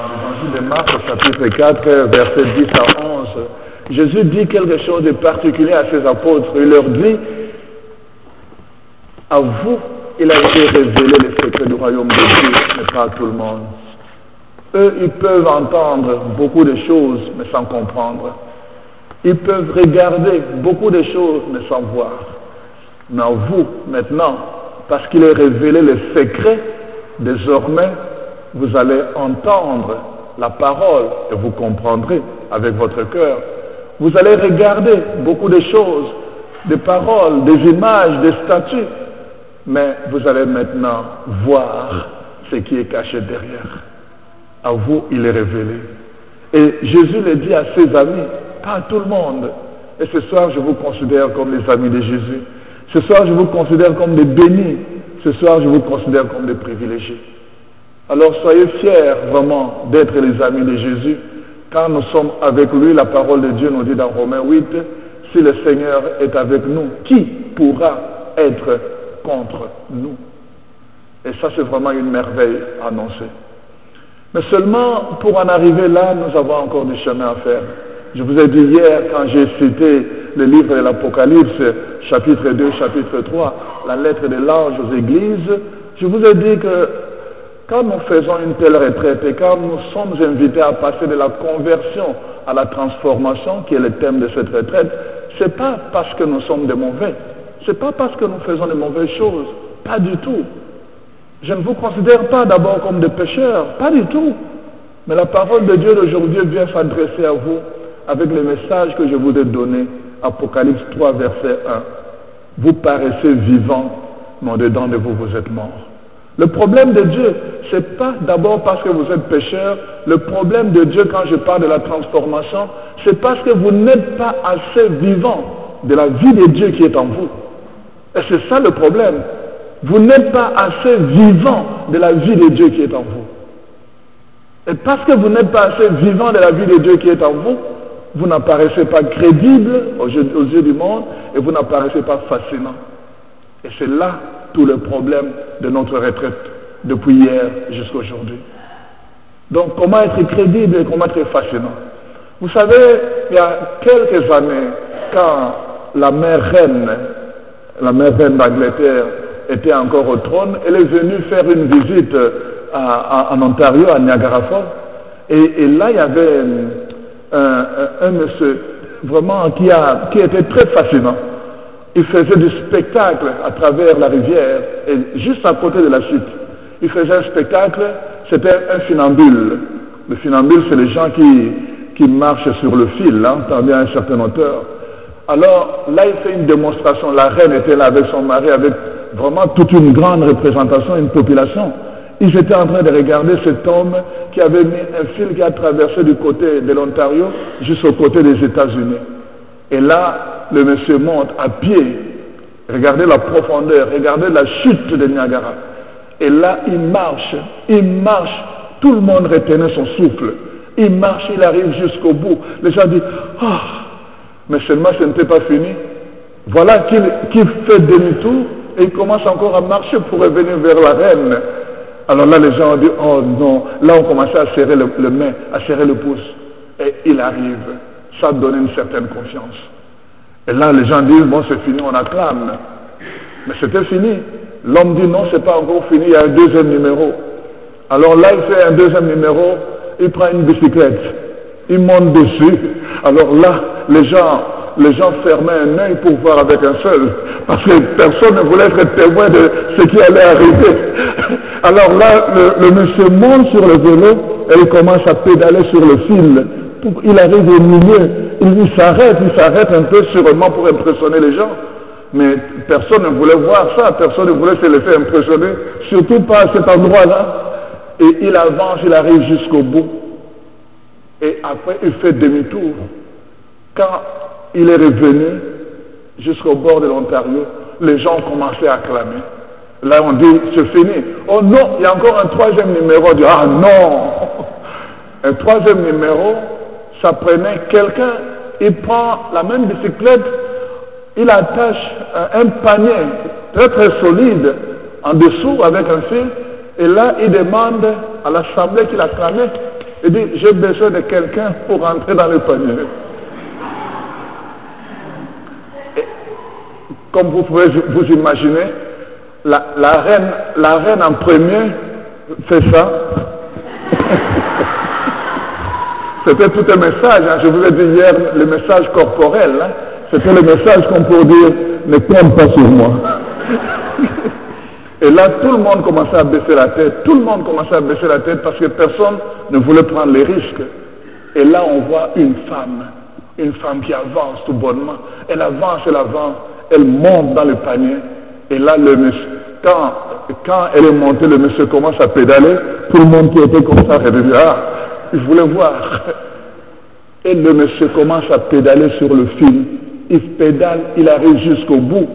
l'évangile de Marc, chapitre 4, versets 10 à 11, Jésus dit quelque chose de particulier à ses apôtres. Il leur dit, à vous, il a été révélé les secrets du royaume de Dieu, mais pas à tout le monde. Eux, ils peuvent entendre beaucoup de choses, mais sans comprendre. Ils peuvent regarder beaucoup de choses, mais sans voir. Mais à vous, maintenant, parce qu'il est révélé les secrets, désormais, vous allez entendre la parole et vous comprendrez avec votre cœur. Vous allez regarder beaucoup de choses, des paroles, des images, des statues, mais vous allez maintenant voir ce qui est caché derrière. À vous, il est révélé. Et Jésus le dit à ses amis, pas à tout le monde. Et ce soir, je vous considère comme les amis de Jésus. Ce soir, je vous considère comme des bénis. Ce soir, je vous considère comme des privilégiés. Alors, soyez fiers vraiment d'être les amis de Jésus. Quand nous sommes avec lui, la parole de Dieu nous dit dans Romains 8, si le Seigneur est avec nous, qui pourra être contre nous? Et ça, c'est vraiment une merveille annoncée. Mais seulement, pour en arriver là, nous avons encore du chemin à faire. Je vous ai dit hier, quand j'ai cité le livre de l'Apocalypse, chapitre 2, chapitre 3, la lettre de l'ange aux églises, je vous ai dit que quand nous faisons une telle retraite et quand nous sommes invités à passer de la conversion à la transformation, qui est le thème de cette retraite, ce n'est pas parce que nous sommes des mauvais, ce n'est pas parce que nous faisons de mauvaises choses, pas du tout. Je ne vous considère pas d'abord comme des pécheurs, pas du tout. Mais la parole de Dieu d'aujourd'hui vient s'adresser à vous avec le message que je vous ai donné, Apocalypse 3, verset 1. Vous paraissez vivants, mais au-dedans de vous, vous êtes morts. Le problème de Dieu, ce n'est pas d'abord parce que vous êtes pécheurs. Le problème de Dieu, quand je parle de la transformation, c'est parce que vous n'êtes pas assez vivant de la vie de Dieu qui est en vous. Et c'est ça le problème. Vous n'êtes pas assez vivant de la vie de Dieu qui est en vous. Et parce que vous n'êtes pas assez vivant de la vie de Dieu qui est en vous, vous n'apparaissez pas crédible aux yeux du monde et vous n'apparaissez pas fascinant. Et c'est là tout le problème de notre retraite, depuis hier jusqu'à aujourd'hui. Donc, comment être crédible et comment être fascinant? Vous savez, il y a quelques années, quand la mère reine d'Angleterre était encore au trône, elle est venue faire une visite en Ontario, à Niagara Falls, et là, il y avait un monsieur vraiment qui était très fascinant. Il faisait du spectacle à travers la rivière, et juste à côté de la chute. Il faisait un spectacle, c'était un funambule. Le funambule, c'est les gens qui marchent sur le fil, hein, à une certaine hauteur. Alors, là, il fait une démonstration. La reine était là avec son mari, avec vraiment toute une grande représentation, une population. Ils étaient en train de regarder cet homme qui avait mis un fil qui a traversé du côté de l'Ontario jusqu'au côté des États-Unis. Et là, le monsieur monte à pied. Regardez la profondeur, regardez la chute de Niagara. Et là, il marche. Tout le monde retenait son souffle. Il marche, il arrive jusqu'au bout. Les gens disent, ah, oh. Mais seulement ce n'était pas fini. Voilà qu'il fait demi-tour et il commence encore à marcher pour revenir vers la reine. Alors là, les gens ont dit, oh non. Là, on commençait à serrer le main, à serrer le pouce. Et il arrive. Ça donne une certaine confiance. Et là, les gens disent, bon, c'est fini, on acclame. Mais c'était fini. L'homme dit, non, c'est pas encore fini, il y a un deuxième numéro. Alors là, il fait un deuxième numéro, il prend une bicyclette, il monte dessus. Alors là, les gens fermaient un œil pour voir avec un seul, parce que personne ne voulait être témoin de ce qui allait arriver. Alors là, le monsieur monte sur le vélo et il commence à pédaler sur le fil. Il arrive au milieu, il s'arrête un peu sûrement pour impressionner les gens. Mais personne ne voulait voir ça, personne ne voulait se laisser impressionner, surtout pas à cet endroit-là. Et il avance, il arrive jusqu'au bout. Et après, il fait demi-tour. Quand il est revenu jusqu'au bord de l'Ontario, les gens ont commencé à acclamer. Là, on dit, c'est fini. Oh non, il y a encore un troisième numéro. On dit, ah non. Un troisième numéro, ça prenait quelqu'un, il prend la même bicyclette, il attache un panier très très solide en dessous avec un fil, et là, il demande à l'assemblée qu'il acclamait Il dit, j'ai besoin de quelqu'un pour rentrer dans le panier. Et, comme vous pouvez vous imaginer, la reine en premier fait ça. C'était tout un message, hein. Je vous ai dit hier, le message corporel, hein. C'était le message qu'on peut dire, ne compte pas sur moi. Et là, tout le monde commençait à baisser la tête. Tout le monde commençait à baisser la tête parce que personne ne voulait prendre les risques. Et là, on voit une femme qui avance tout bonnement. Elle avance, elle monte dans le panier. Et là, le monsieur, quand elle est montée, le monsieur commence à pédaler. Tout le monde qui était comme ça, il dit, ah, je voulais voir. Et le monsieur commence à pédaler sur le fil. Il pédale, il arrive jusqu'au bout.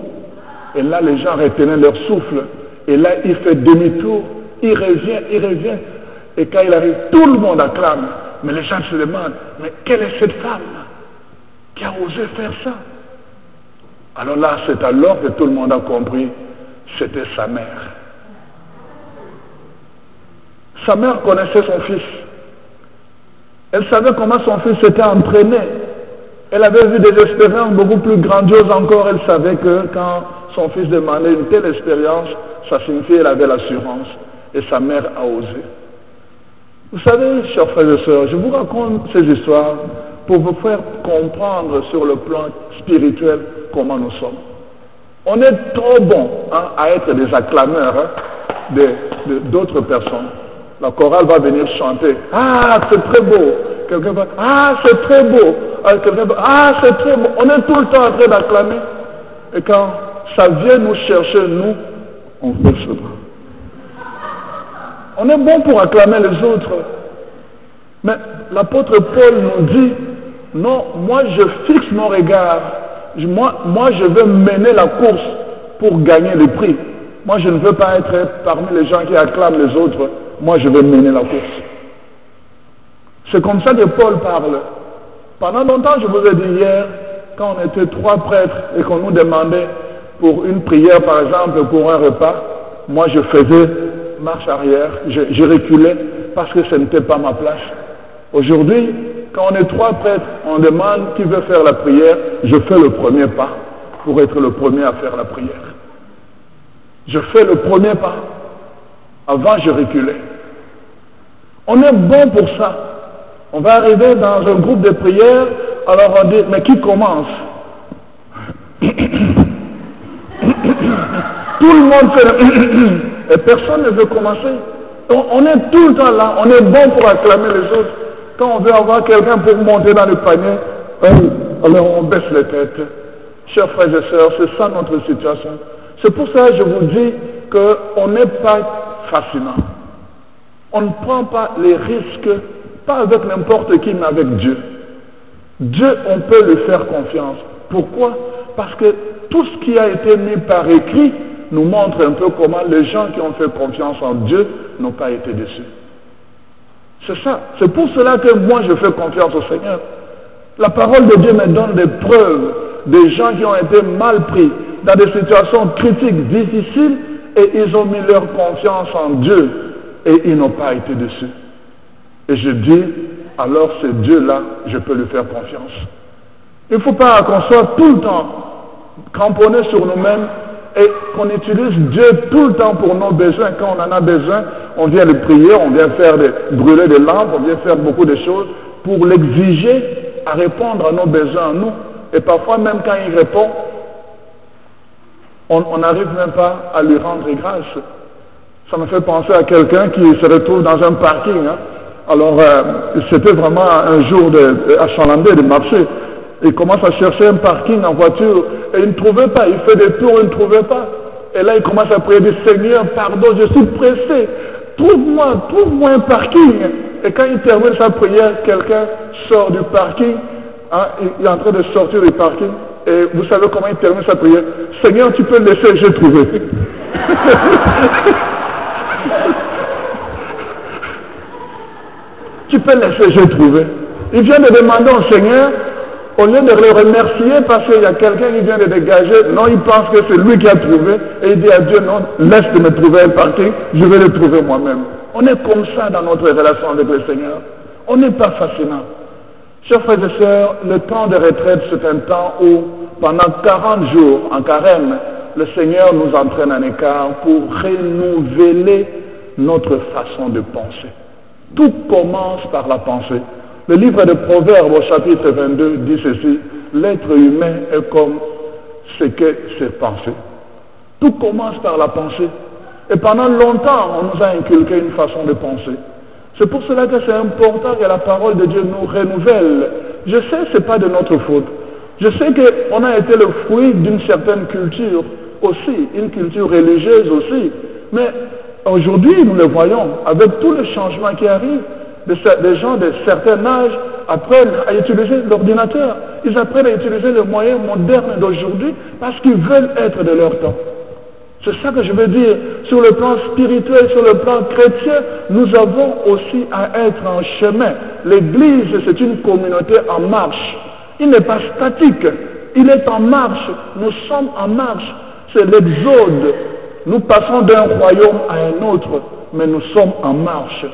Et là, les gens retenaient leur souffle. Et là, il fait demi-tour, il revient. Et quand il arrive, tout le monde acclame. Mais les gens se demandent, mais quelle est cette femme qui a osé faire ça? Alors là, c'est alors que tout le monde a compris, c'était sa mère. Sa mère connaissait son fils. Elle savait comment son fils s'était entraîné. Elle avait vu des expériences beaucoup plus grandioses encore. Elle savait que quand son fils demandait une telle expérience, ça signifiait qu'elle avait l'assurance. Et sa mère a osé. Vous savez, chers frères et sœurs, je vous raconte ces histoires pour vous faire comprendre sur le plan spirituel comment nous sommes. On est trop bon, hein, à être des acclameurs, hein, d'autres personnes. La chorale va venir chanter. Ah, c'est très beau. Quelqu'un va, ah, c'est très beau. Quelqu'un va, ah, c'est très beau. On est tout le temps en train d'acclamer. Et quand ça vient nous chercher, nous, on fait ça. On est bon pour acclamer les autres. Mais l'apôtre Paul nous dit, non, moi je fixe mon regard. Moi je veux mener la course pour gagner le prix. Moi je ne veux pas être parmi les gens qui acclament les autres. Moi je veux mener la course. C'est comme ça que Paul parle. Pendant longtemps, je vous ai dit hier, quand on était 3 prêtres et qu'on nous demandait pour une prière, par exemple, pour un repas, moi je faisais marche arrière, je reculais parce que ce n'était pas ma place. Aujourd'hui, quand on est 3 prêtres, on demande qui veut faire la prière, je fais le premier pas pour être le premier à faire la prière. Je fais le premier pas. Avant, je reculais. On est bon pour ça. On va arriver dans un groupe de prière, alors on dit, mais qui commence? Tout le monde fait et personne ne veut commencer. On est tout le temps là, on est bon pour acclamer les autres. Quand on veut avoir quelqu'un pour monter dans le panier, alors on baisse les têtes. Chers frères et sœurs, c'est ça notre situation. C'est pour ça que je vous dis qu'on n'est pas fascinant. On ne prend pas les risques, pas avec n'importe qui, mais avec Dieu. Dieu, on peut lui faire confiance. Pourquoi? Parce que tout ce qui a été mis par écrit nous montre un peu comment les gens qui ont fait confiance en Dieu n'ont pas été déçus. C'est ça. C'est pour cela que moi je fais confiance au Seigneur. La parole de Dieu me donne des preuves des gens qui ont été mal pris dans des situations critiques, difficiles, et ils ont mis leur confiance en Dieu et ils n'ont pas été déçus. Et je dis, alors c'est Dieu-là, je peux lui faire confiance. Il ne faut pas qu'on soit tout le temps cramponné sur nous-mêmes et qu'on utilise Dieu tout le temps pour nos besoins. Quand on en a besoin, on vient le prier, on vient brûler des lampes, on vient faire beaucoup de choses pour l'exiger à répondre à nos besoins à nous. Et parfois, même quand il répond, on n'arrive même pas à lui rendre grâce. Ça me fait penser à quelqu'un qui se retrouve dans un parking. Hein. Alors, c'était vraiment un jour achalandé de marcher. Il commence à chercher un parking en voiture et il ne trouvait pas. Il fait des tours, il ne trouvait pas. Et là, il commence à prier, Seigneur, pardon, je suis pressé. Trouve-moi un parking. Et quand il termine sa prière, quelqu'un sort du parking. Hein, il est en train de sortir du parking. Et vous savez comment il termine sa prière? Seigneur, tu peux le laisser, j'ai trouvé. Tu peux laisser, j'ai trouvé. Il vient de demander au Seigneur, au lieu de le remercier parce qu'il y a quelqu'un qui vient de dégager, non, il pense que c'est lui qui a trouvé, et il dit à Dieu, non, laisse de me trouver un parking, je vais le trouver moi-même. On est comme ça dans notre relation avec le Seigneur. On n'est pas fascinant. Chers frères et sœurs, le temps de retraite, c'est un temps où, pendant 40 jours, en carême, le Seigneur nous entraîne en écart pour renouveler notre façon de penser. Tout commence par la pensée. Le livre de Proverbes au chapitre 22 dit ceci: l'être humain est comme ce que ses pensées. Tout commence par la pensée. Et pendant longtemps, on nous a inculqué une façon de penser. C'est pour cela que c'est important que la parole de Dieu nous renouvelle. Je sais que ce n'est pas de notre faute. Je sais qu'on a été le fruit d'une certaine culture aussi, une culture religieuse aussi. Mais aujourd'hui, nous le voyons, avec tous les changements qui arrivent, des gens de certain âge apprennent à utiliser l'ordinateur. Ils apprennent à utiliser les moyens modernes d'aujourd'hui parce qu'ils veulent être de leur temps. C'est ça que je veux dire. Sur le plan spirituel, sur le plan chrétien, nous avons aussi à être en chemin. L'Église, c'est une communauté en marche. Il n'est pas statique. Il est en marche. Nous sommes en marche. C'est l'exode. Nous passons d'un royaume à un autre, mais nous sommes en marche.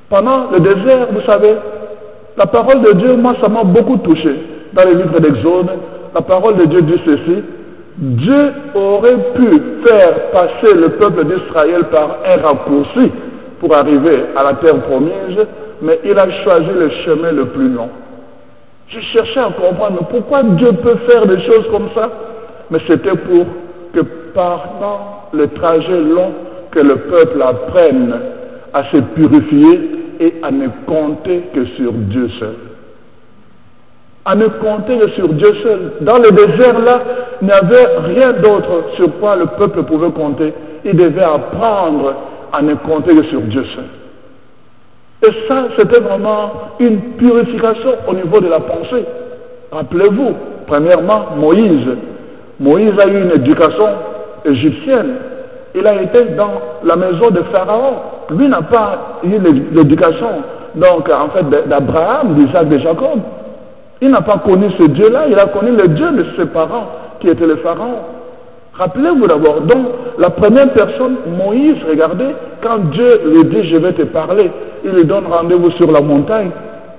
Pendant le désert, vous savez, la parole de Dieu, moi, ça m'a beaucoup touché. Dans le livre d'Exode, la parole de Dieu dit ceci: Dieu aurait pu faire passer le peuple d'Israël par un raccourci pour arriver à la terre promise, mais il a choisi le chemin le plus long. Je cherchais à comprendre pourquoi Dieu peut faire des choses comme ça, mais c'était pour que pendant le trajet long, que le peuple apprenne à se purifier et à ne compter que sur Dieu seul. À ne compter que sur Dieu seul. Dans le désert là, il n'y avait rien d'autre sur quoi le peuple pouvait compter. Il devait apprendre à ne compter que sur Dieu seul. Et ça, c'était vraiment une purification au niveau de la pensée. Rappelez-vous, premièrement, Moïse a eu une éducation égyptienne. Il a été dans la maison de Pharaon. Lui n'a pas eu l'éducation, donc en fait, d'Abraham, d'Isaac, de Jacob. Il n'a pas connu ce Dieu-là, il a connu le Dieu de ses parents, qui était le Pharaon. Rappelez-vous d'abord, donc, la première personne, Moïse, regardez, quand Dieu lui dit, je vais te parler, il lui donne rendez-vous sur la montagne.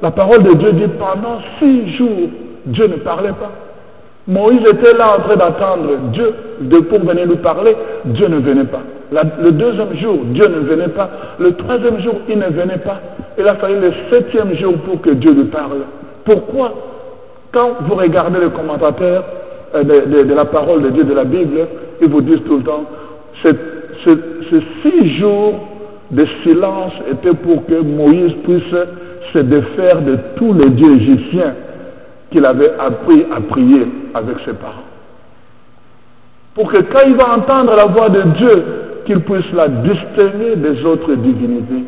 La parole de Dieu dit, pendant 6 jours, Dieu ne parlait pas. Moïse était là en train d'attendre Dieu pour venir lui parler. Dieu ne venait pas. Le deuxième jour, Dieu ne venait pas. Le troisième jour, il ne venait pas. Il a fallu le 7e jour pour que Dieu lui parle. Pourquoi? Quand vous regardez les commentateurs de la parole de Dieu, de la Bible, ils vous disent tout le temps, ces 6 jours de silence étaient pour que Moïse puisse se défaire de tous les dieux égyptiens qu'il avait appris à prier avec ses parents. Pour que quand il va entendre la voix de Dieu, qu'il puisse la distinguer des autres divinités.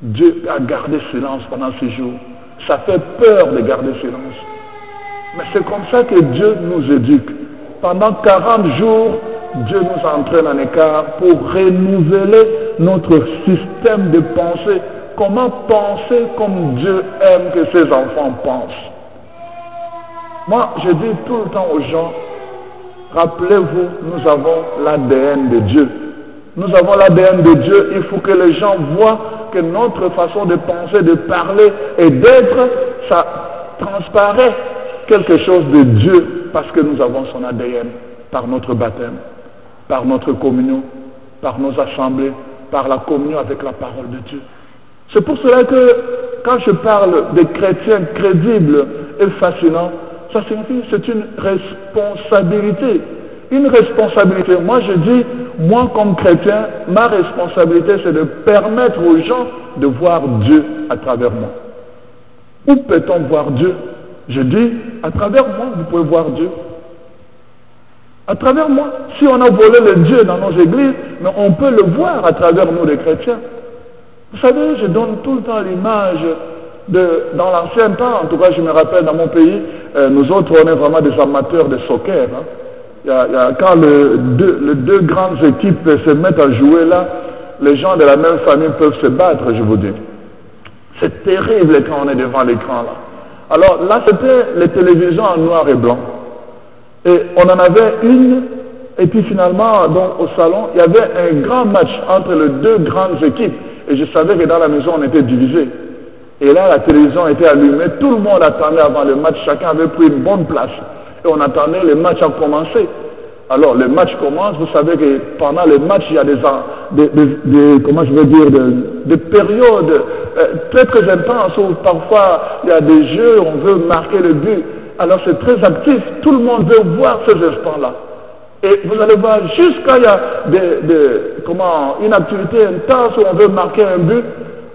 Dieu a gardé silence pendant 6 jours. Ça fait peur de garder silence. Mais c'est comme ça que Dieu nous éduque. Pendant 40 jours, Dieu nous entraîne en écart pour renouveler notre système de pensée. Comment penser comme Dieu aime que ses enfants pensent. Moi, je dis tout le temps aux gens, rappelez-vous, nous avons l'ADN de Dieu. Nous avons l'ADN de Dieu. Il faut que les gens voient que notre façon de penser, de parler et d'être, ça transparaît quelque chose de Dieu parce que nous avons son ADN par notre baptême, par notre communion, par nos assemblées, par la communion avec la parole de Dieu. C'est pour cela que quand je parle des chrétiens crédibles et fascinants, ça signifie que c'est une responsabilité. Une responsabilité. Moi je dis, moi comme chrétien, ma responsabilité c'est de permettre aux gens de voir Dieu à travers moi. Où peut-on voir Dieu? Je dis, à travers moi, vous pouvez voir Dieu. À travers moi. Si on a volé le Dieu dans nos églises, mais on peut le voir à travers nous les chrétiens. Vous savez, je donne tout le temps l'image dans l'ancien temps, en tout cas je me rappelle dans mon pays, nous autres on est vraiment des amateurs de soccer. Quand les deux grandes équipes se mettent à jouer là, les gens de la même famille peuvent se battre, je vous dis. C'est terrible quand on est devant l'écran là. Alors là c'était les télévisions en noir et blanc. Et on en avait une, et puis finalement donc, au salon, il y avait un grand match entre les deux grandes équipes. Et je savais que dans la maison on était divisés. Et là, la télévision était allumée, tout le monde attendait avant le match, chacun avait pris une bonne place. Et on attendait le match à commencer. Alors, le match commence, vous savez que pendant le match, il y a comment je veux dire, des périodes très très intenses où parfois il y a des jeux, on veut marquer le but. Alors c'est très actif, tout le monde veut voir ces instants-là. Et vous allez voir, jusqu'à il y a une activité intense où on veut marquer un but,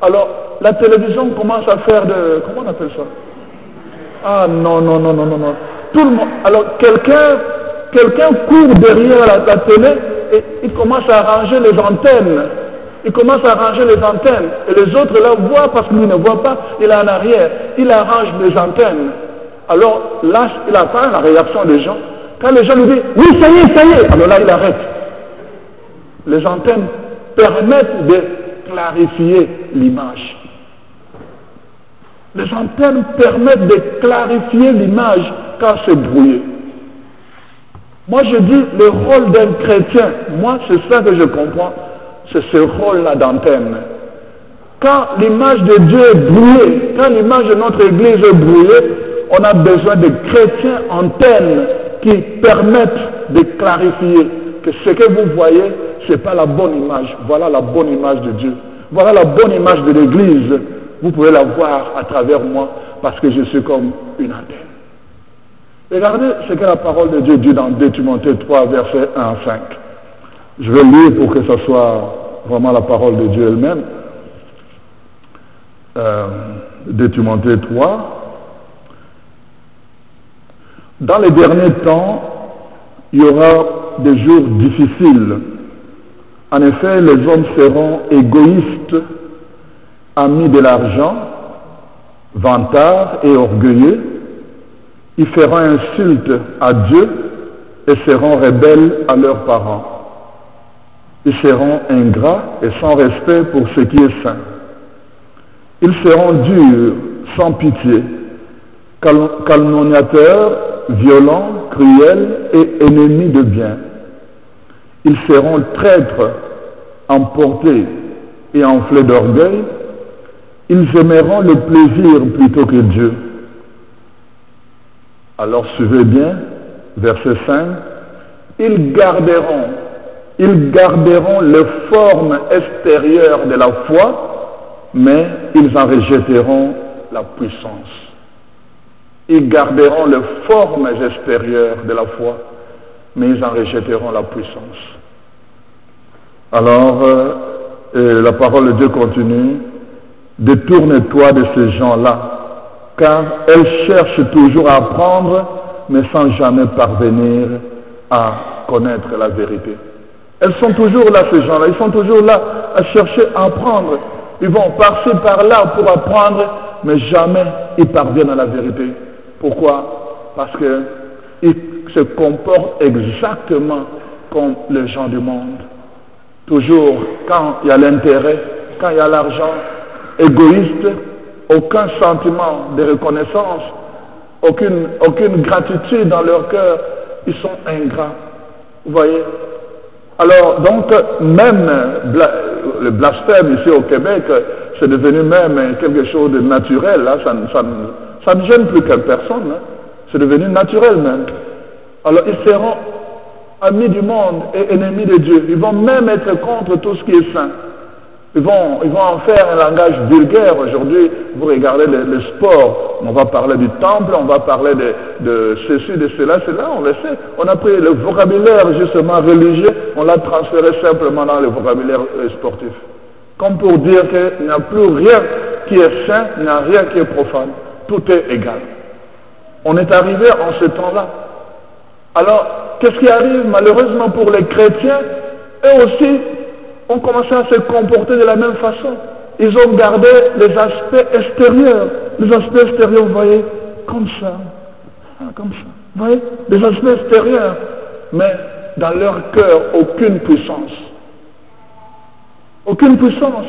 alors la télévision commence à faire comment on appelle ça? Ah non. Tout le monde, alors quelqu'un court derrière la télé et il commence à arranger les antennes. Il commence à arranger les antennes. Et les autres là voient parce qu'ils ne voient pas, il est en arrière. Il arrange les antennes. Alors là, il attend la réaction des gens. Quand les gens lui disent, oui, ça y est, alors là, il arrête. Les antennes permettent de clarifier l'image. Les antennes permettent de clarifier l'image quand c'est brouillé. Moi, je dis le rôle d'un chrétien. Moi, c'est ça que je comprends. C'est ce rôle-là d'antenne. Quand l'image de Dieu est brouillée, quand l'image de notre Église est brouillée, on a besoin de chrétiens antennes qui permettent de clarifier que ce que vous voyez, ce n'est pas la bonne image. Voilà la bonne image de Dieu. Voilà la bonne image de l'Église. Vous pouvez la voir à travers moi parce que je suis comme une antenne. Regardez ce que la parole de Dieu dit dans 2 Timothée 3, versets 1 à 5. Je vais lire pour que ce soit vraiment la parole de Dieu elle-même. 2 Timothée 3. Dans les derniers temps, il y aura des jours difficiles. En effet, les hommes seront égoïstes, amis de l'argent, vantards et orgueilleux. Ils feront insulte à Dieu et seront rebelles à leurs parents. Ils seront ingrats et sans respect pour ce qui est saint. Ils seront durs, sans pitié, calomniateurs, violents, cruels et ennemis de bien. Ils seront traîtres, emportés et enflés d'orgueil. Ils aimeront le plaisir plutôt que Dieu. Alors suivez bien, verset 5. Ils garderont les formes extérieures de la foi, mais ils en rejetteront la puissance. Ils garderont les formes extérieures de la foi, mais ils en rejetteront la puissance. Alors, la parole de Dieu continue. Détourne-toi de ces gens-là, car elles cherchent toujours à apprendre, mais sans jamais parvenir à connaître la vérité. Elles sont toujours là, ces gens-là. Ils sont toujours là à chercher à apprendre. Ils vont par-ci, par-là pour apprendre, mais jamais ils parviennent à la vérité. Pourquoi? Parce qu'ils se comportent exactement comme les gens du monde. Toujours, quand il y a l'intérêt, quand il y a l'argent, égoïste, aucun sentiment de reconnaissance, aucune gratitude dans leur cœur, ils sont ingrats. Vous voyez? Alors, donc, même le blasphème ici au Québec, c'est devenu même quelque chose de naturel. Là, ça ne gêne plus qu'une personne. Hein. C'est devenu naturel même. Alors, ils seront amis du monde et ennemis de Dieu. Ils vont même être contre tout ce qui est saint. Ils vont en faire un langage vulgaire. Aujourd'hui, vous regardez le sport, on va parler du temple, on va parler de ceci, de cela, on le sait. On a pris le vocabulaire justement religieux, on l'a transféré simplement dans le vocabulaire sportif. Comme pour dire qu'il n'y a plus rien qui est saint, il n'y a rien qui est profane. Tout est égal. On est arrivé en ce temps-là. Alors, qu'est-ce qui arrive malheureusement pour les chrétiens? Eux aussi, ont commencé à se comporter de la même façon. Ils ont gardé les aspects extérieurs. Les aspects extérieurs, vous voyez, comme ça. Comme ça. Vous voyez, des aspects extérieurs. Mais dans leur cœur, aucune puissance. Aucune puissance.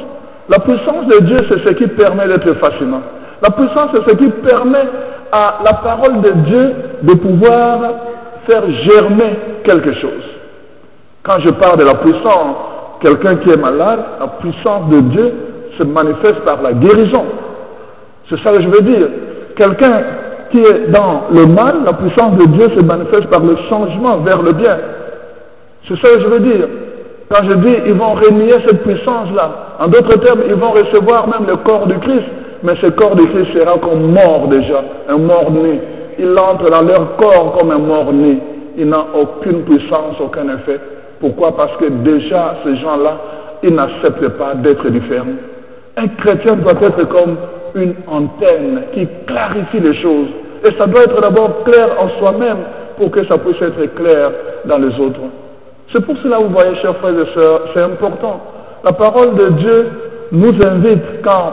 La puissance de Dieu, c'est ce qui permet d'être fascinant. La puissance, c'est ce qui permet à la parole de Dieu de pouvoir faire germer quelque chose. Quand je parle de la puissance, quelqu'un qui est malade, la puissance de Dieu se manifeste par la guérison. C'est ça que je veux dire. Quelqu'un qui est dans le mal, la puissance de Dieu se manifeste par le changement vers le bien. C'est ça que je veux dire. Quand je dis ils vont renier cette puissance-là, en d'autres termes, ils vont recevoir même le corps du Christ, mais ce corps du Christ sera comme mort déjà, un mort-né. Il entre dans leur corps comme un mort-né. Il n'a aucune puissance, aucun effet. Pourquoi? Parce que déjà, ces gens-là, ils n'acceptent pas d'être différents. Un chrétien doit être comme une antenne qui clarifie les choses. Et ça doit être d'abord clair en soi-même pour que ça puisse être clair dans les autres. C'est pour cela, vous voyez, chers frères et sœurs, c'est important. La parole de Dieu nous invite quand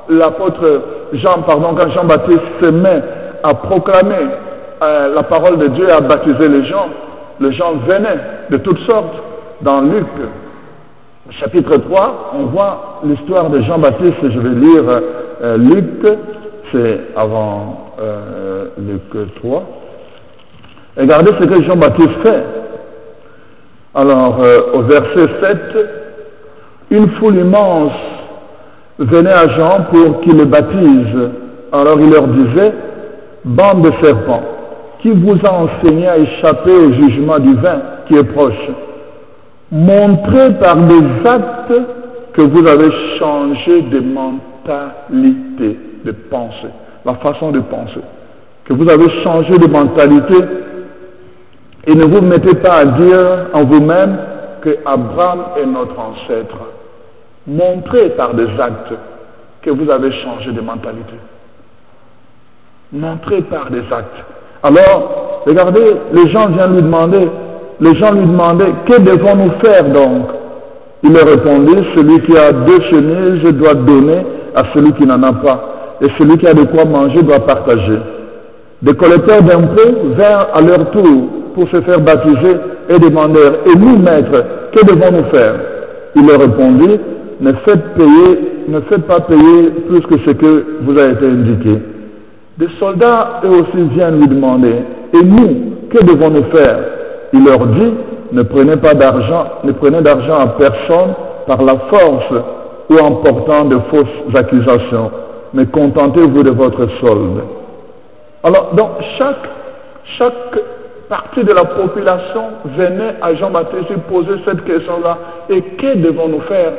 quand Jean-Baptiste se met à proclamer la parole de Dieu et à baptiser les gens venaient de toutes sortes. Dans Luc, chapitre 3, on voit l'histoire de Jean-Baptiste. Je vais lire Luc, c'est avant Luc 3. Regardez ce que Jean-Baptiste fait. Alors, au verset 7, une foule immense venait à Jean pour qu'il le baptise. Alors il leur disait, bande de serpents, qui vous a enseigné à échapper au jugement divin qui est proche? Montrez par des actes que vous avez changé de mentalité, de pensée, la façon de penser, que vous avez changé de mentalité. Et ne vous mettez pas à dire en vous-même que Abraham est notre ancêtre. Montrez par des actes que vous avez changé de mentalité. Montrez par des actes. Alors, regardez, les gens viennent lui demander, que devons-nous faire donc? Il leur répondit, celui qui a 2 chemises doit donner à celui qui n'en a pas, et celui qui a de quoi manger doit partager. Des collecteurs d'impôts vinrent à leur tour pour se faire baptiser et demandèrent, et nous, maître, que devons-nous faire? Il leur répondit, ne faites pas payer plus que ce que vous a été indiqué. Des soldats, eux aussi, viennent lui demander, et nous, que devons-nous faire? Il leur dit, ne prenez d'argent à personne par la force ou en portant de fausses accusations, mais contentez-vous de votre solde. Alors, donc, chaque partie de la population venait à Jean-Baptiste poser cette question-là. Et que devons-nous faire?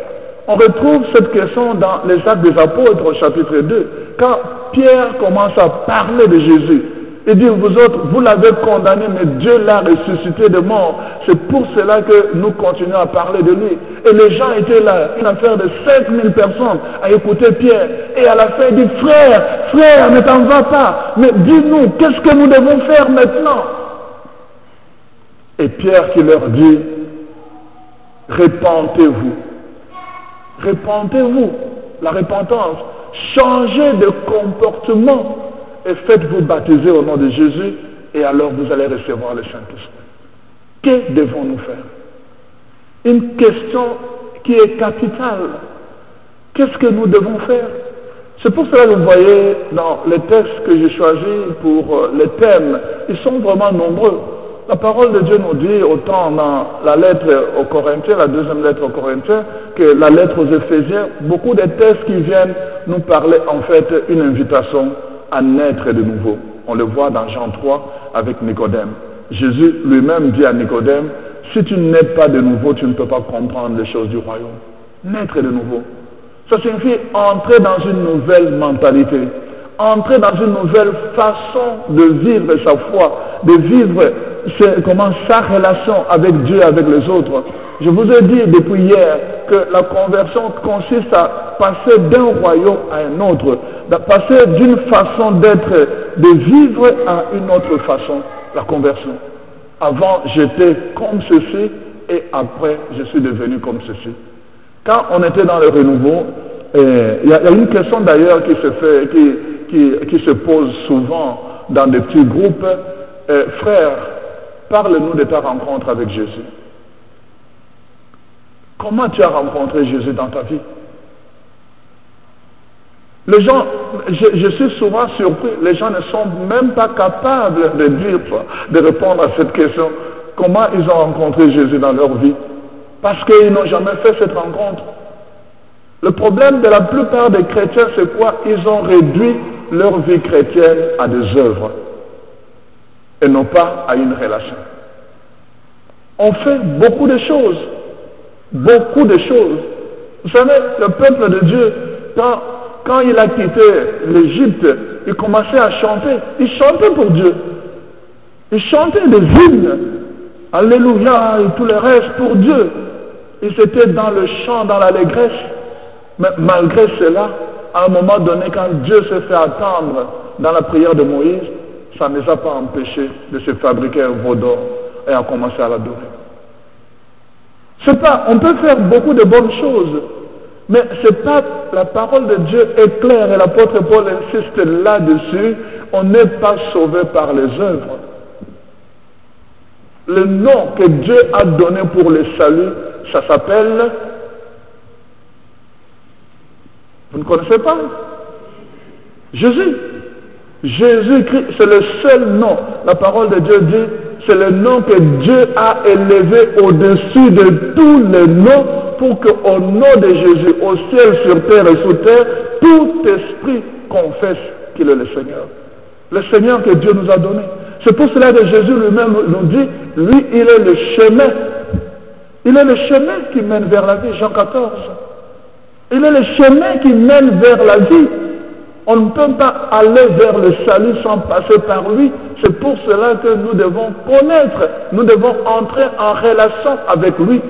On retrouve cette question dans les Actes des Apôtres au chapitre 2. Quand Pierre commence à parler de Jésus, il dit, vous autres, vous l'avez condamné, mais Dieu l'a ressuscité de mort. C'est pour cela que nous continuons à parler de lui. Et les gens étaient là, une affaire de 5000 personnes à écouter Pierre. Et à la fin, il dit, frère, ne t'en va pas. Mais dis-nous, qu'est-ce que nous devons faire maintenant? Et Pierre qui leur dit, repentez-vous. Repentez-vous. La repentance. Changez de comportement et faites-vous baptiser au nom de Jésus et alors vous allez recevoir le Saint-Esprit. Que devons-nous faire? Une question qui est capitale. Qu'est-ce que nous devons faire? C'est pour cela que vous voyez dans les textes que j'ai choisis pour les thèmes, ils sont vraiment nombreux. La parole de Dieu nous dit, autant dans la lettre aux Corinthiens, la deuxième lettre aux Corinthiens, que la lettre aux Éphésiens, beaucoup de textes qui viennent nous parler en fait une invitation à naître de nouveau. On le voit dans Jean 3 avec Nicodème. Jésus lui-même dit à Nicodème, si tu ne nais pas de nouveau, tu ne peux pas comprendre les choses du royaume. Naître de nouveau. Ça signifie entrer dans une nouvelle mentalité, entrer dans une nouvelle façon de vivre sa foi, de vivre sa relation avec Dieu, avec les autres. Je vous ai dit depuis hier que la conversion consiste à passer d'un royaume à un autre, de passer d'une façon d'être, de vivre à une autre façon, la conversion. Avant, j'étais comme ceci et après, je suis devenu comme ceci. Quand on était dans le renouveau, il y a une question d'ailleurs qui se pose souvent dans des petits groupes. Frère, parle-nous de ta rencontre avec Jésus. Comment tu as rencontré Jésus dans ta vie? Les gens, je suis souvent surpris, les gens ne sont même pas capables de répondre à cette question. Comment ils ont rencontré Jésus dans leur vie? Parce qu'ils n'ont jamais fait cette rencontre. Le problème de la plupart des chrétiens, c'est quoi? Ils ont réduit leur vie chrétienne à des œuvres et non pas à une relation. On fait beaucoup de choses. Beaucoup de choses. Vous savez, le peuple de Dieu, quand il a quitté l'Égypte, il commençait à chanter. Il chantait pour Dieu. Il chantait des hymnes. Alléluia et tout le reste pour Dieu. Ils étaient dans le chant, dans l'allégresse. Mais malgré cela, à un moment donné, quand Dieu se fait attendre dans la prière de Moïse, ça ne les a pas empêchés de se fabriquer un veau d'or et à commencer à l'adorer. C'est pas, on peut faire beaucoup de bonnes choses, mais c'est pas, la parole de Dieu est claire et l'apôtre Paul insiste là-dessus, on n'est pas sauvé par les œuvres. Le nom que Dieu a donné pour le salut, ça s'appelle, vous ne connaissez pas? Jésus. Jésus-Christ, c'est le seul nom. La parole de Dieu dit, c'est le nom que Dieu a élevé au-dessus de tous les noms pour qu'au nom de Jésus, au ciel, sur terre et sous terre, tout esprit confesse qu'il est le Seigneur. Le Seigneur que Dieu nous a donné. C'est pour cela que Jésus lui-même nous dit, lui, il est le chemin. Il est le chemin qui mène vers la vie, Jean 14. Il est le chemin qui mène vers la vie. On ne peut pas aller vers le salut sans passer par lui. C'est pour cela que nous devons connaître, nous devons entrer en relation avec lui.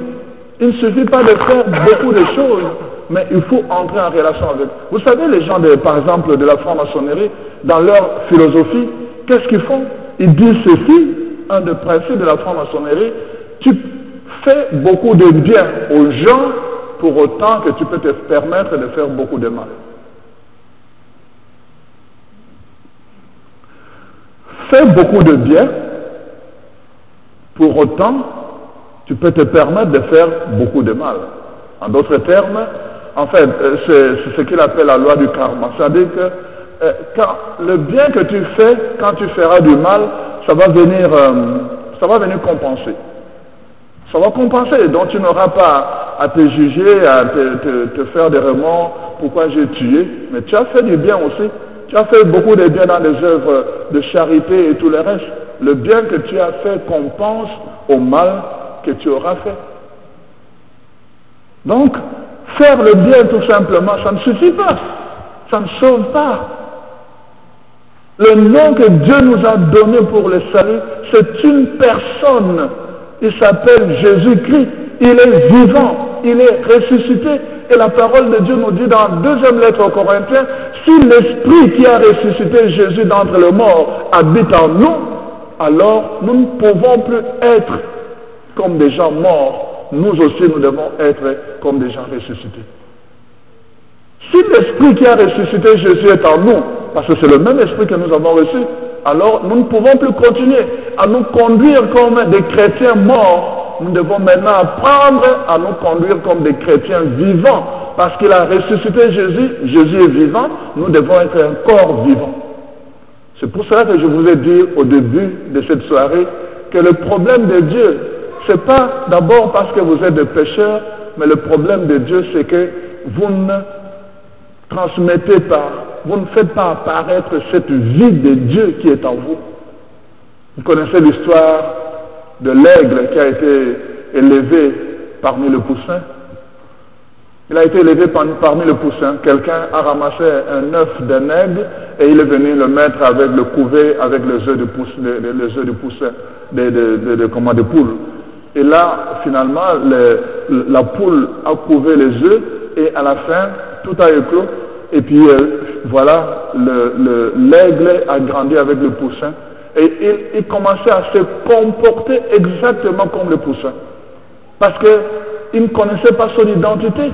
Il ne suffit pas de faire beaucoup de choses, mais il faut entrer en relation avec lui. Vous savez, les gens, par exemple, de la franc-maçonnerie, dans leur philosophie, qu'est-ce qu'ils font? Ils disent ceci, un des principes de la franc-maçonnerie, tu fais beaucoup de bien aux gens pour autant que tu peux te permettre de faire beaucoup de mal. Fais beaucoup de bien, pour autant, tu peux te permettre de faire beaucoup de mal. En d'autres termes, en fait, c'est ce qu'il appelle la loi du karma. C'est-à-dire que quand le bien que tu fais, quand tu feras du mal, ça va venir compenser. Ça va compenser, donc tu n'auras pas à te juger, à te faire des remords, pourquoi j'ai tué, mais tu as fait du bien aussi. Tu as fait beaucoup de bien dans les œuvres de charité et tout le reste. Le bien que tu as fait compense au mal que tu auras fait. Donc, faire le bien tout simplement, ça ne suffit pas. Ça ne sauve pas. Le nom que Dieu nous a donné pour le salut, c'est une personne. Il s'appelle Jésus-Christ. Il est vivant. Il est ressuscité. Et la parole de Dieu nous dit dans la deuxième lettre aux Corinthiens, si l'Esprit qui a ressuscité Jésus d'entre les morts habite en nous, alors nous ne pouvons plus être comme des gens morts. Nous aussi, nous devons être comme des gens ressuscités. Si l'Esprit qui a ressuscité Jésus est en nous, parce que c'est le même Esprit que nous avons reçu, alors nous ne pouvons plus continuer à nous conduire comme des chrétiens morts. Nous devons maintenant apprendre à nous conduire comme des chrétiens vivants. Parce qu'il a ressuscité Jésus, Jésus est vivant, nous devons être un corps vivant. C'est pour cela que je vous ai dit au début de cette soirée que le problème de Dieu, ce n'est pas d'abord parce que vous êtes des pécheurs, mais le problème de Dieu, c'est que vous ne transmettez pas, vous ne faites pas apparaître cette vie de Dieu qui est en vous. Vous connaissez l'histoire de l'aigle qui a été élevé parmi le poussin. Il a été élevé parmi le poussin. Quelqu'un a ramassé un œuf d'un aigle et il est venu le mettre avec le couver, avec les œufs de poussin, de poule. Et là, finalement, la poule a couvé les œufs et à la fin, tout a éclos. Et puis, voilà, l'aigle a grandi avec le poussin. Et il commençait à se comporter exactement comme le poussin. Parce qu'il ne connaissait pas son identité.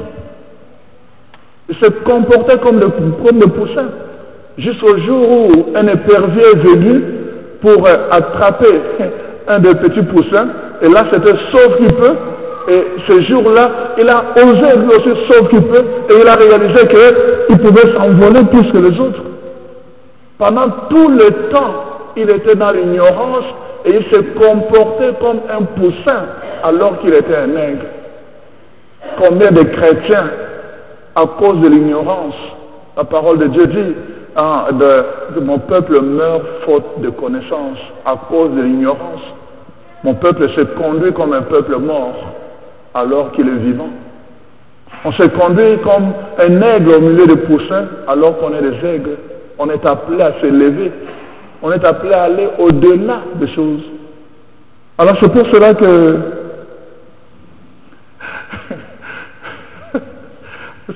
Il se comportait comme le poussin. Jusqu'au jour où un épervier est venu pour attraper un des petits poussins. Et là, c'était sauf qu'il peut. Et ce jour-là, il a osé lui aussi sauf qu'il peut. Et il a réalisé qu'il pouvait s'envoler plus que les autres. Pendant tout le temps, il était dans l'ignorance et il se comportait comme un poussin alors qu'il était un aigle. Combien de chrétiens à cause de l'ignorance. La parole de Dieu dit, mon peuple meurt faute de connaissance, à cause de l'ignorance. Mon peuple se conduit comme un peuple mort, alors qu'il est vivant. On se conduit comme un aigle au milieu des poussins, alors qu'on est des aigles. On est appelé à s'élever. On est appelé à aller au-delà des choses. Alors c'est pour cela que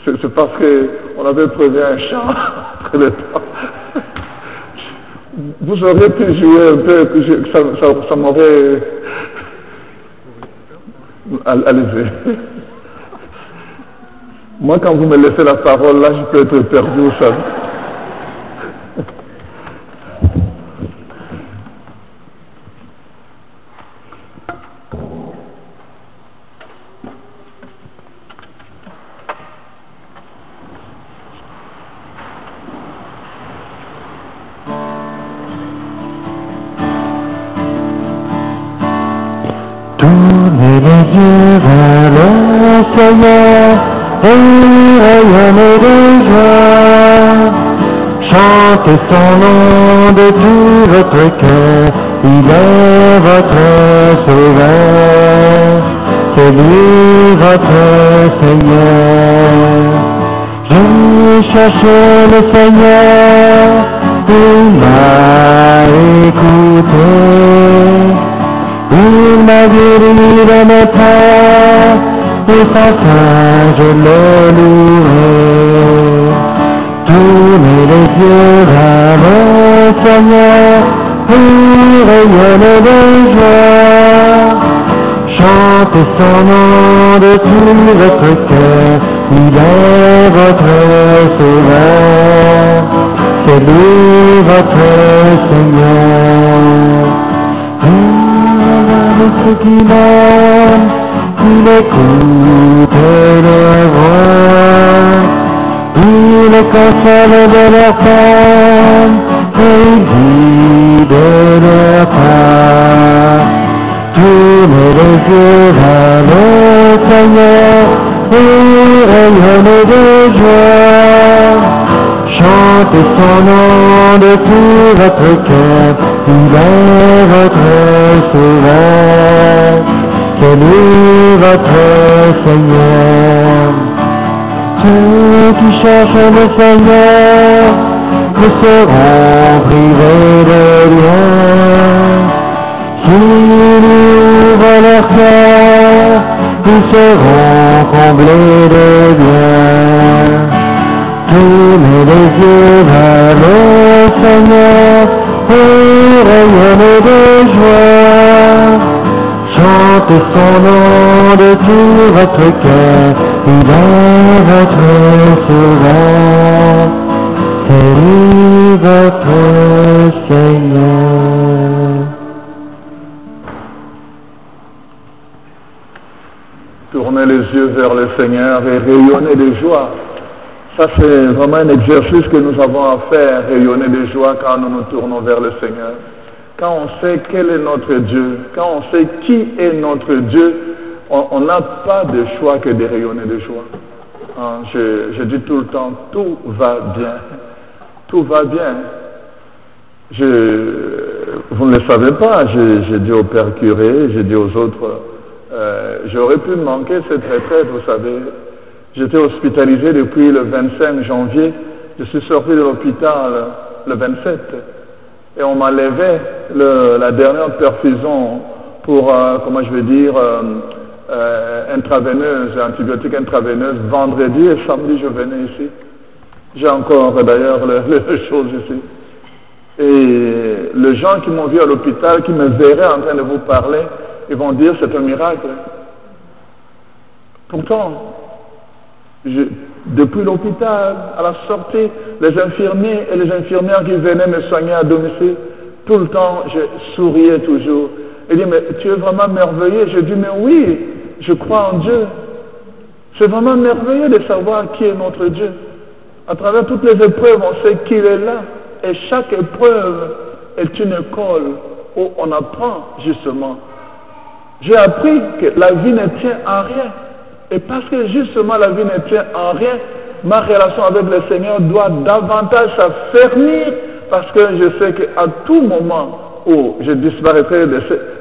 c'est parce qu'on avait prévu un chant après le temps. Vous auriez pu jouer un peu, ça m'aurait... Allez-y. Moi, quand vous me laissez la parole, là, je peux être perdu, vous savez. Tournez les yeux vers le Seigneur et rayonnez de joie. Chantez son nom de tout votre cœur, il est votre sauveur, c'est lui votre Seigneur. Je cherchais le Seigneur, il m'a écouté. Il m'a guéri de mes peurs, et sans fin je le louerai. Tournez les yeux vers le Seigneur, et rayonnez de joie. Chantez son nom de tout votre cœur, il est votre sauveur, c'est lui votre Seigneur. Ceux qui m'aiment, il écoute leur voix, il les console de leur peine, et il dit de leur part. Tournez les yeux vers le Seigneur, et rayonnez de joie. Chantez son nom de tout votre cœur, il est votre sauveur, c'est lui votre Seigneur. Ceux qui cherchent le Seigneur ne seront privés de rien. S'ils ouvrent leur cœur, ils seront comblés de bien. Tournez les yeux vers le Seigneur et rayonnez de joie. Chantez son nom de tout votre cœur, il est votre sauveur, c'est lui votre Seigneur. Tournez les yeux vers le Seigneur et rayonnez de joie. Ça, c'est vraiment un exercice que nous avons à faire, rayonner de joie quand nous nous tournons vers le Seigneur. Quand on sait quel est notre Dieu, quand on sait qui est notre Dieu, on n'a pas de choix que de rayonner de joie. Je dis tout le temps, tout va bien. Tout va bien. Vous ne le savez pas, j'ai dit au Père curé, j'ai dit aux autres, j'aurais pu manquer cette retraite, vous savez. J'étais hospitalisé depuis le 25 janvier. Je suis sorti de l'hôpital le 27. Et on m'a levé la dernière perfusion pour, intraveineuse, antibiotique intraveineuse, vendredi et samedi je venais ici. J'ai encore d'ailleurs les choses ici. Et les gens qui m'ont vu à l'hôpital, qui me verraient en train de vous parler, ils vont dire c'est un miracle. Pourtant, depuis l'hôpital, à la sortie, les infirmiers et les infirmières qui venaient me soigner à domicile, tout le temps, je souriais toujours. Ils disaient, mais tu es vraiment merveilleux. Je dis, mais oui, je crois en Dieu. C'est vraiment merveilleux de savoir qui est notre Dieu. À travers toutes les épreuves, on sait qu'il est là. Et chaque épreuve est une école où on apprend justement. J'ai appris que la vie ne tient en rien. Et parce que justement la vie ne tient en rien, ma relation avec le Seigneur doit davantage s'affermir parce que je sais qu'à tout moment où je disparaîtrai de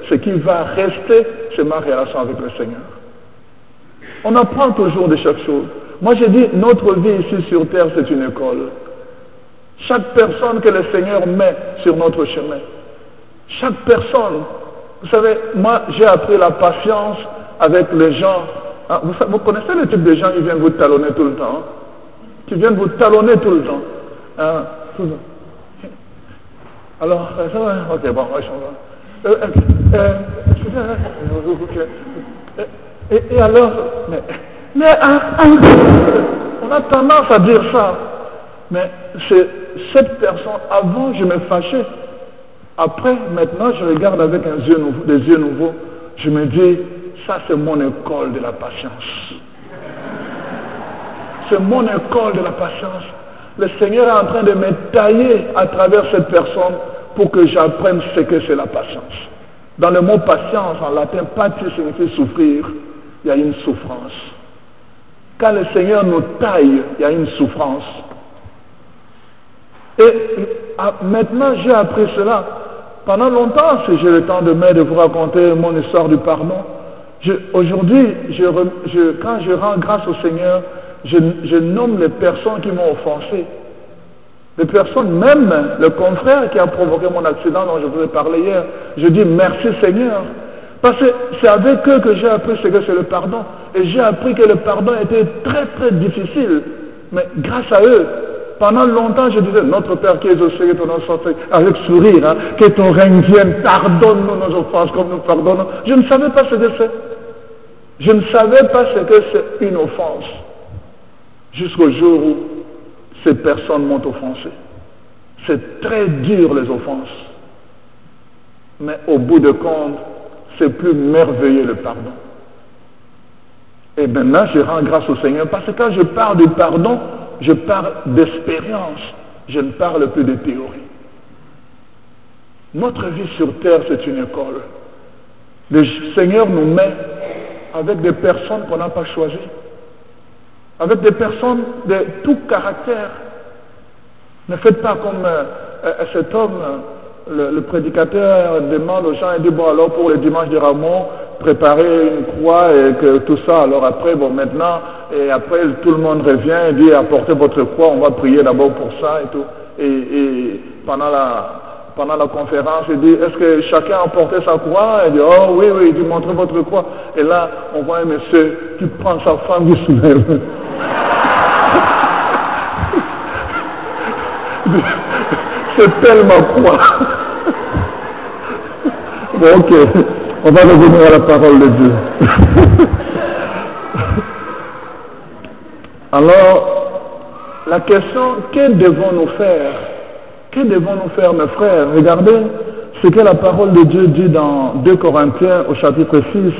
ce qui va rester, c'est ma relation avec le Seigneur. On apprend toujours de chaque chose. Moi, je dis, notre vie ici sur terre, c'est une école. Chaque personne que le Seigneur met sur notre chemin, chaque personne, vous savez, moi, j'ai appris la patience avec les gens. Hein, vous connaissez le type de gens qui viennent vous talonner tout le temps, hein, qui viennent vous talonner tout le temps. Hein, tout le temps. Alors, ça va, ok, bon, et alors, on a tendance à dire ça, mais c'est cette personne, avant je me fâchais, après, maintenant je regarde avec des yeux nouveaux, je me dis, ça c'est mon école de la patience. C'est mon école de la patience. Le Seigneur est en train de me tailler à travers cette personne pour que j'apprenne ce que c'est la patience. Dans le mot patience, en latin, patir signifie souffrir. Il y a une souffrance. Quand le Seigneur nous taille, il y a une souffrance. Et maintenant, j'ai appris cela. Pendant longtemps, si j'ai le temps demain de vous raconter mon histoire du pardon, aujourd'hui, quand je rends grâce au Seigneur, je nomme les personnes qui m'ont offensé. Les personnes, même le confrère qui a provoqué mon accident dont je vous ai parlé hier, je dis merci Seigneur. Parce que c'est avec eux que j'ai appris ce que c'est le pardon. Et j'ai appris que le pardon était très très difficile. Mais grâce à eux, pendant longtemps je disais, notre Père qui es aux cieux, ton nom soit fait, avec sourire, hein, que ton règne vienne, pardonne-nous nos offenses comme nous pardonnons. Je ne savais pas ce que c'est. Je ne savais pas ce que c'est une offense. Jusqu'au jour où ces personnes m'ont offensé. C'est très dur les offenses. Mais au bout de compte, c'est plus merveilleux le pardon. Et maintenant, je rends grâce au Seigneur parce que quand je parle du pardon, je parle d'expérience. Je ne parle plus de théorie. Notre vie sur terre, c'est une école. Le Seigneur nous met avec des personnes qu'on n'a pas choisies. Avec des personnes de tout caractère. Ne faites pas comme cet homme, le prédicateur demande aux gens, il dit, bon alors pour le dimanche de Rameau, préparez une croix et que tout ça, alors après, bon maintenant, et après tout le monde revient et dit, apportez votre croix, on va prier d'abord pour ça et tout. Et pendant la conférence, il dit, est-ce que chacun a apporté sa croix? Il dit, oh oui, il dit, montrez votre croix. Et là, on voit un monsieur qui prend sa femme qui se lève. C'est tellement quoi. Bon, ok, on va revenir à la parole de Dieu. Alors, la question, que devons-nous faire? Que devons-nous faire, mes frères? Regardez ce que la parole de Dieu dit dans 2 Corinthiens au chapitre 6.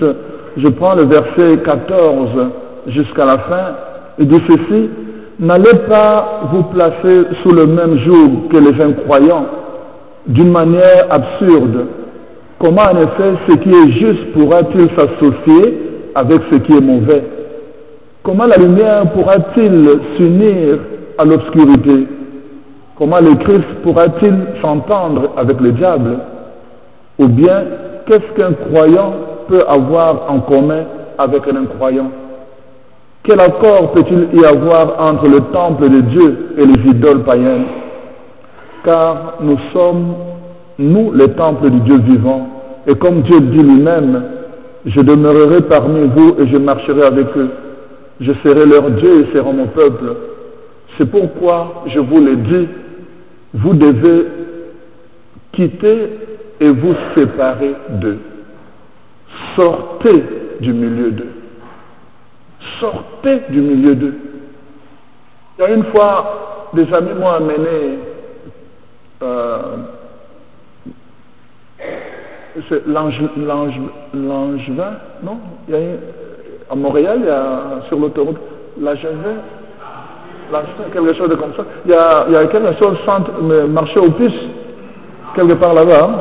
Je prends le verset 14 jusqu'à la fin. Il dit ceci: n'allez pas vous placer sous le même joug que les incroyants, d'une manière absurde. Comment en effet ce qui est juste pourra-t-il s'associer avec ce qui est mauvais? Comment la lumière pourra-t-il s'unir à l'obscurité? Comment le Christ pourra-t-il s'entendre avec le diable? Ou bien, qu'est-ce qu'un croyant peut avoir en commun avec un incroyant? Quel accord peut-il y avoir entre le temple de Dieu et les idoles païennes? Car nous sommes, nous, les temples du Dieu vivant. Et comme Dieu dit lui-même, je demeurerai parmi vous et je marcherai avec eux. Je serai leur Dieu et ils seront mon peuple. C'est pourquoi je vous l'ai dit, vous devez quitter et vous séparer d'eux. Sortez du milieu d'eux. Sortez du milieu d'eux. Il y a une fois, des amis m'ont amené c'est Langevin, non? Il y a à Montréal, il y a sur l'autoroute Langevin, quelque chose de comme ça. Il y a quelque chose, marché aux puces, quelque part là-bas. Hein?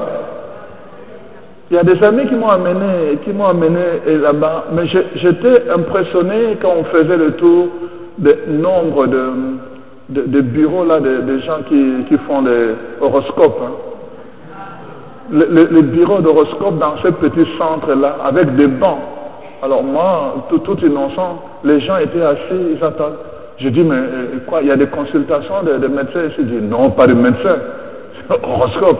Il y a des amis qui m'ont amené là-bas, mais j'étais impressionné quand on faisait le tour nombre de bureaux là, des gens qui font les horoscopes. Hein. Les bureaux d'horoscope dans ce petit centre-là, avec des bancs. Alors moi, tout innocent, les gens étaient assis, ils attendent. Je dis, mais quoi, il y a des consultations de médecins ici? Je dis, non, pas de médecins, c'est horoscope.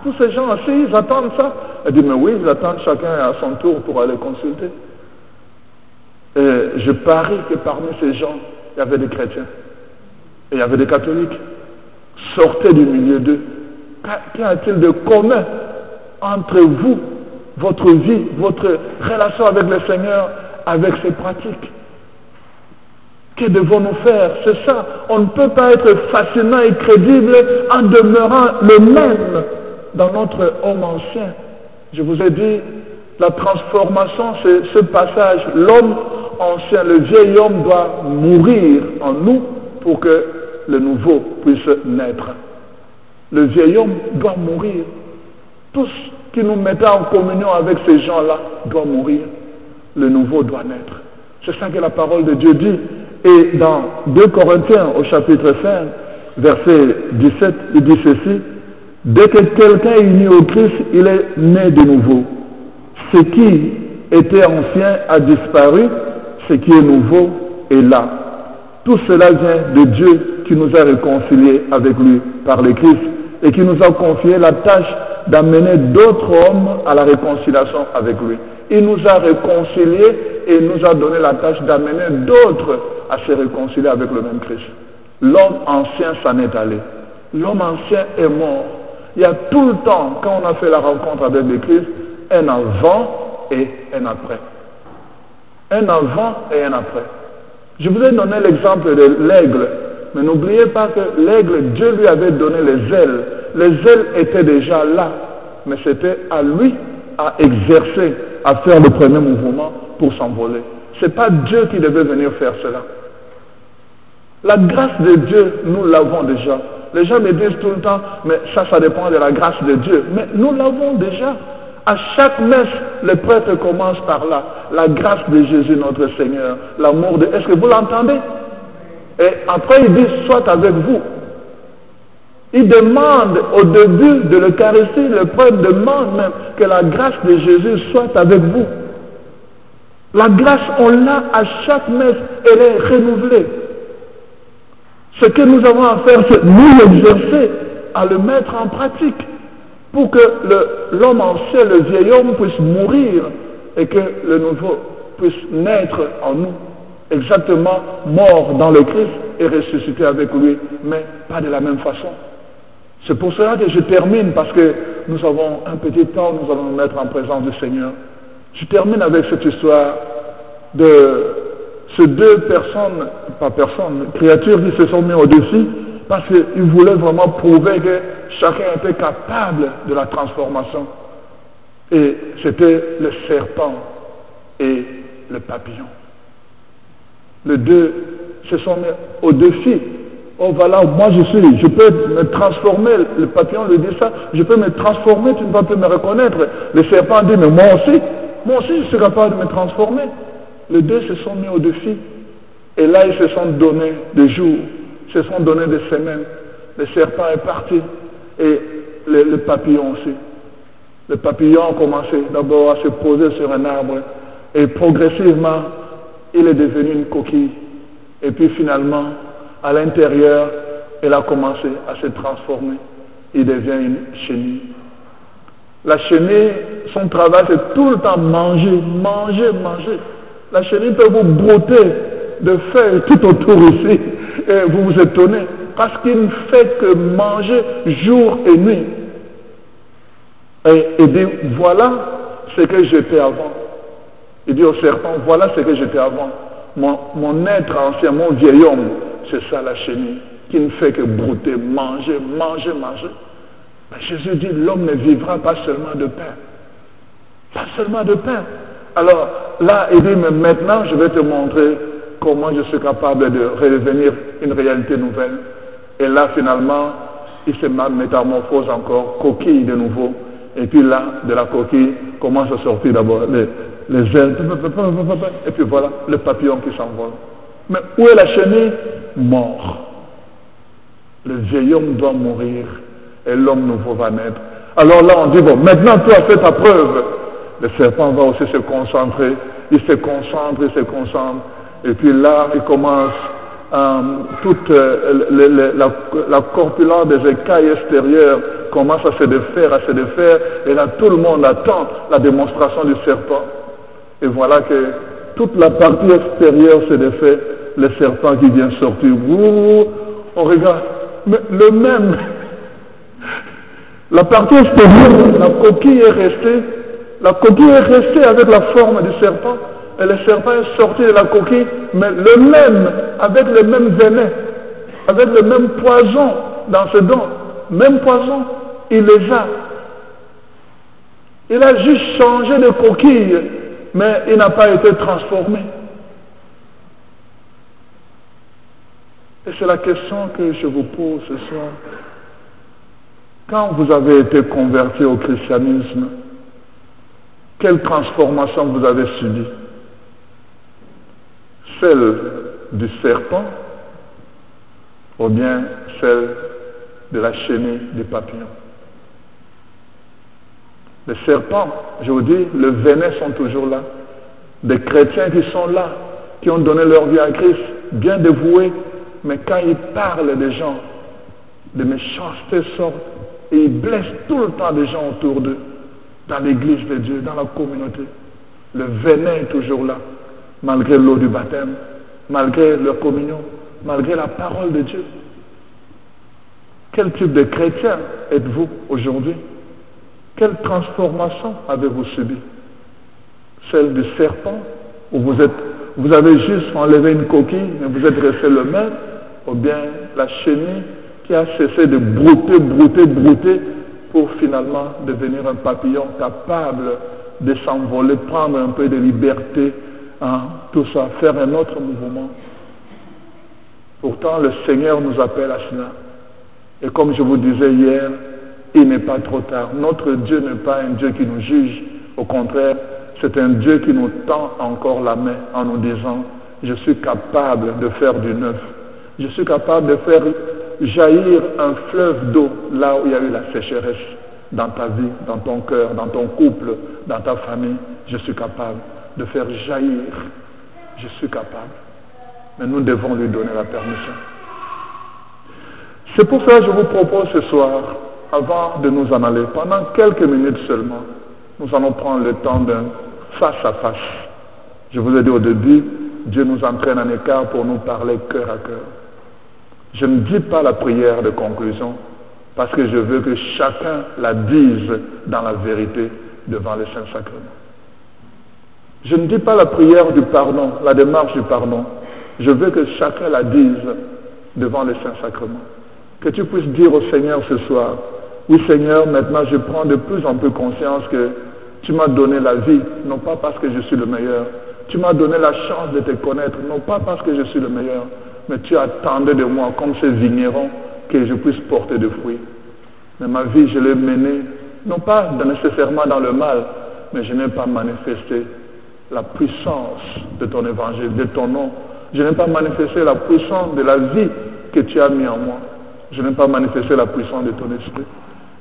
Tous ces gens assis, ils attendent ça. Elle dit, mais oui, ils attendent chacun à son tour pour aller consulter. Et je parie que parmi ces gens, il y avait des chrétiens. Et il y avait des catholiques. Sortez du milieu d'eux. Qu'y a-t-il de commun entre vous, votre vie, votre relation avec le Seigneur, avec ses pratiques? Que devons-nous faire? C'est ça. On ne peut pas être fascinant et crédible en demeurant le même dans notre homme ancien. Je vous ai dit, la transformation, c'est ce passage. L'homme ancien, le vieil homme doit mourir en nous pour que le nouveau puisse naître. Le vieil homme doit mourir. Tous qui nous mettent en communion avec ces gens-là doivent mourir. Le nouveau doit naître. C'est ça que la parole de Dieu dit. Et dans 2 Corinthiens au chapitre 5, verset 17, il dit ceci: dès que quelqu'un est uni au Christ, il est né de nouveau. Ce qui était ancien a disparu, ce qui est nouveau est là. Tout cela vient de Dieu qui nous a réconciliés avec lui par le Christ et qui nous a confié la tâche d'amener d'autres hommes à la réconciliation avec lui. Il nous a réconciliés et nous a donné la tâche d'amener d'autres à se réconcilier avec le même Christ. L'homme ancien s'en est allé. L'homme ancien est mort. Il y a tout le temps, quand on a fait la rencontre avec le Christ, un avant et un après. Un avant et un après. Je vous ai donné l'exemple de l'aigle, mais n'oubliez pas que l'aigle, Dieu lui avait donné les ailes. Les ailes étaient déjà là, mais c'était à lui à exercer, à faire le premier mouvement pour s'envoler. Ce n'est pas Dieu qui devait venir faire cela. La grâce de Dieu, nous l'avons déjà. Les gens me disent tout le temps, mais ça dépend de la grâce de Dieu. Mais nous l'avons déjà. À chaque messe, le prêtre commence par là. La grâce de Jésus, notre Seigneur. L'amour de... Est-ce que vous l'entendez? Et après, il dit, soit avec vous. Il demande au début de l'Eucharistie, le prêtre demande même que la grâce de Jésus soit avec vous. La grâce, on l'a à chaque messe, elle est renouvelée. Ce que nous avons à faire, c'est nous l'exercer, à le mettre en pratique, pour que l'homme ancien, le vieil homme, puisse mourir et que le nouveau puisse naître en nous. Exactement mort dans le Christ et ressuscité avec lui, mais pas de la même façon. C'est pour cela que je termine, parce que nous avons un petit temps, nous allons nous mettre en présence du Seigneur. Je termine avec cette histoire de ces deux créatures qui se sont mis au défi, parce qu'ils voulaient vraiment prouver que chacun était capable de la transformation. Et c'était le serpent et le papillon. Les deux se sont mis au défi. Oh voilà, moi je peux me transformer. Le papillon lui dit ça, je peux me transformer, tu ne vas plus me reconnaître. Le serpent dit, mais moi aussi je suis capable de me transformer. Les deux se sont mis au défi. Et là, ils se sont donné des jours, se sont donné des semaines. Le serpent est parti. Et le papillon aussi. Le papillon a commencé d'abord à se poser sur un arbre. Et progressivement, il est devenu une coquille. Et puis finalement, à l'intérieur, elle a commencé à se transformer. Il devient une chenille. La chenille, son travail, c'est tout le temps manger. La chenille peut vous brouter de feuilles tout autour ici. Et vous vous étonnez. Parce qu'il ne fait que manger jour et nuit. Et il dit, voilà ce que j'étais avant. Il dit au serpent, voilà ce que j'étais avant. Mon être ancien, mon vieil homme, c'est ça la chenille, qui ne fait que brouter, manger. Mais Jésus dit, l'homme ne vivra pas seulement de pain. Pas seulement de pain. Alors là, il dit, mais maintenant, je vais te montrer comment je suis capable de redevenir une réalité nouvelle. Et là, finalement, il se métamorphose encore, coquille de nouveau. Et puis là, de la coquille, commence à sortir d'abord les ailes. Et puis voilà, le papillon qui s'envole. Mais où est la chenille? Mort. Le vieil homme doit mourir et l'homme nouveau va naître. Alors là, on dit, bon, maintenant tu as fait ta preuve. Le serpent va aussi se concentrer. Il se concentre. Et puis là, il commence toute la corpulence des écailles extérieures commence à se défaire. Et là, tout le monde attend la démonstration du serpent. Et voilà que toute la partie extérieure se défait. Le serpent qui vient sortir. On regarde. Mais le même. La partie extérieure, la coquille est restée. La coquille est restée avec la forme du serpent. Et le serpent est sorti de la coquille, mais le même, avec le même venin, avec le même poison dans ses dents. Même poison, il les a. Il a juste changé de coquille, mais il n'a pas été transformé. Et c'est la question que je vous pose ce soir. Quand vous avez été converti au christianisme, quelle transformation vous avez subie? Celle du serpent ou bien celle de la chenille du papillon? Les serpents, je vous dis, le venin sont toujours là. Des chrétiens qui sont là, qui ont donné leur vie à Christ, bien dévoués, mais quand ils parlent des gens, de méchanceté sortent et ils blessent tout le temps des gens autour d'eux, dans l'église de Dieu, dans la communauté. Le venin est toujours là, malgré l'eau du baptême, malgré leur communion, malgré la parole de Dieu. Quel type de chrétien êtes-vous aujourd'hui? Quelle transformation avez-vous subi? Celle du serpent, où vous avez juste enlevé une coquille, mais vous êtes resté le même, ou bien la chenille qui a cessé de brouter, pour finalement devenir un papillon capable de s'envoler, prendre un peu de liberté, tout ça, faire un autre mouvement. Pourtant, le Seigneur nous appelle à cela. Et comme je vous disais hier, il n'est pas trop tard. Notre Dieu n'est pas un Dieu qui nous juge. Au contraire, c'est un Dieu qui nous tend encore la main en nous disant, je suis capable de faire du neuf. Je suis capable de faire jaillir un fleuve d'eau là où il y a eu la sécheresse, dans ta vie, dans ton cœur, dans ton couple, dans ta famille. Je suis capable de faire jaillir. Je suis capable. Mais nous devons lui donner la permission. C'est pour ça que je vous propose ce soir, avant de nous en aller, pendant quelques minutes seulement, nous allons prendre le temps d'un face à face. Je vous ai dit au début, Dieu nous entraîne en écart pour nous parler cœur à cœur. Je ne dis pas la prière de conclusion parce que je veux que chacun la dise dans la vérité devant le Saint-Sacrement. Je ne dis pas la prière du pardon, la démarche du pardon. Je veux que chacun la dise devant le Saint-Sacrement. Que tu puisses dire au Seigneur ce soir, oui Seigneur, maintenant je prends de plus en plus conscience que tu m'as donné la vie, non pas parce que je suis le meilleur. Tu m'as donné la chance de te connaître, non pas parce que je suis le meilleur, mais tu attendais de moi, comme ces vignerons, que je puisse porter de fruits. Mais ma vie, je l'ai menée, non pas nécessairement dans le mal, mais je n'ai pas manifesté la puissance de ton évangile, de ton nom. Je n'ai pas manifesté la puissance de la vie que tu as mis en moi. Je n'ai pas manifesté la puissance de ton esprit.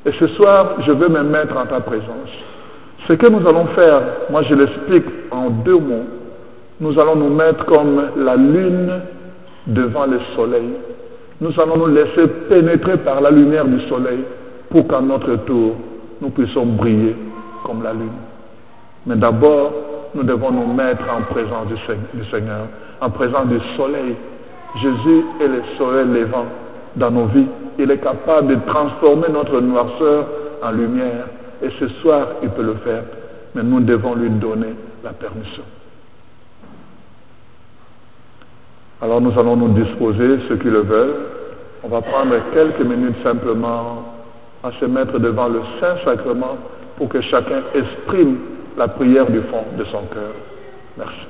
Et ce soir, je veux me mettre en ta présence. Ce que nous allons faire, moi je l'explique en 2 mots. Nous allons nous mettre comme la lune devant le soleil. Nous allons nous laisser pénétrer par la lumière du soleil pour qu'à notre tour, nous puissions briller comme la lune. Mais d'abord, nous devons nous mettre en présence du Seigneur, en présence du soleil. Jésus est le soleil levant dans nos vies. Il est capable de transformer notre noirceur en lumière. Et ce soir, il peut le faire. Mais nous devons lui donner la permission. Alors nous allons nous disposer, ceux qui le veulent. On va prendre quelques minutes simplement à se mettre devant le Saint-Sacrement pour que chacun exprime la prière du fond de son cœur. Merci.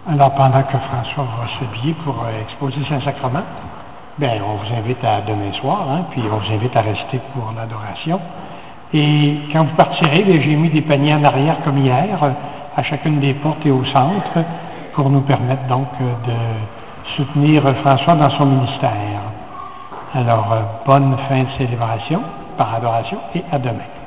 Alors, pendant que François va s'habiller pour exposer le Saint-Sacrement, bien, on vous invite à demain soir, puis on vous invite à rester pour l'adoration. Et quand vous partirez, bien, j'ai mis des paniers en arrière comme hier. à chacune des portes et au centre pour nous permettre donc de soutenir François dans son ministère. Alors, bonne fin de célébration par adoration et à demain.